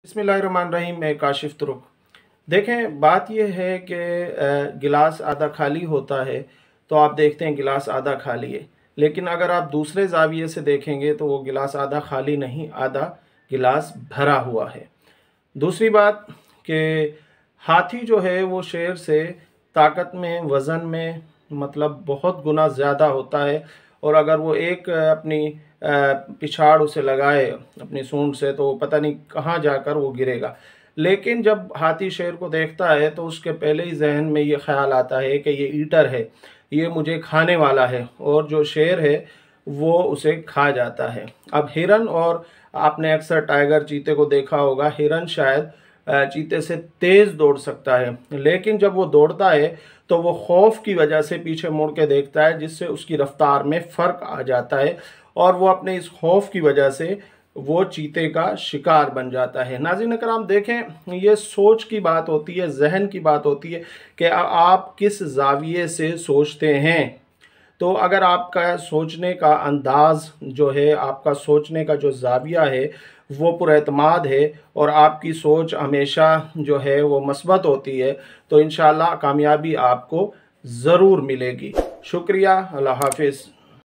बिस्मिल्लाहिर्रहमानिर्रहीम। मैं काशिफ तुरुक। देखें, बात यह है कि गिलास आधा खाली होता है तो आप देखते हैं गिलास आधा खाली है, लेकिन अगर आप दूसरे ज़ाविये से देखेंगे तो वो गिलास आधा खाली नहीं, आधा गिलास भरा हुआ है। दूसरी बात कि हाथी जो है वो शेर से ताकत में, वज़न में मतलब बहुत गुना ज़्यादा होता है, और अगर वो एक अपनी पिछाड़ उसे लगाए अपनी सूंड से तो पता नहीं कहाँ जाकर वो गिरेगा। लेकिन जब हाथी शेर को देखता है तो उसके पहले ही जहन में ये ख्याल आता है कि ये ईटर है, ये मुझे खाने वाला है, और जो शेर है वो उसे खा जाता है। अब हिरन, और आपने अक्सर टाइगर, चीते को देखा होगा, हिरन शायद चीते से तेज़ दौड़ सकता है, लेकिन जब वो दौड़ता है तो वो खौफ की वजह से पीछे मुड़ के देखता है, जिससे उसकी रफ्तार में फ़र्क आ जाता है और वो अपने इस खौफ की वजह से वो चीते का शिकार बन जाता है। नाज़रीन करम, देखें, ये सोच की बात होती है, जहन की बात होती है कि आप किस ज़ाविये से सोचते हैं। तो अगर आपका सोचने का अंदाज़ जो है, आपका सोचने का जो ज़ाविया है वो पुरएतमाद है और आपकी सोच हमेशा जो है वो मस्बत होती है, तो इंशाअल्लाह कामयाबी आपको ज़रूर मिलेगी। शुक्रिया। अल्लाह हाफ़िज़।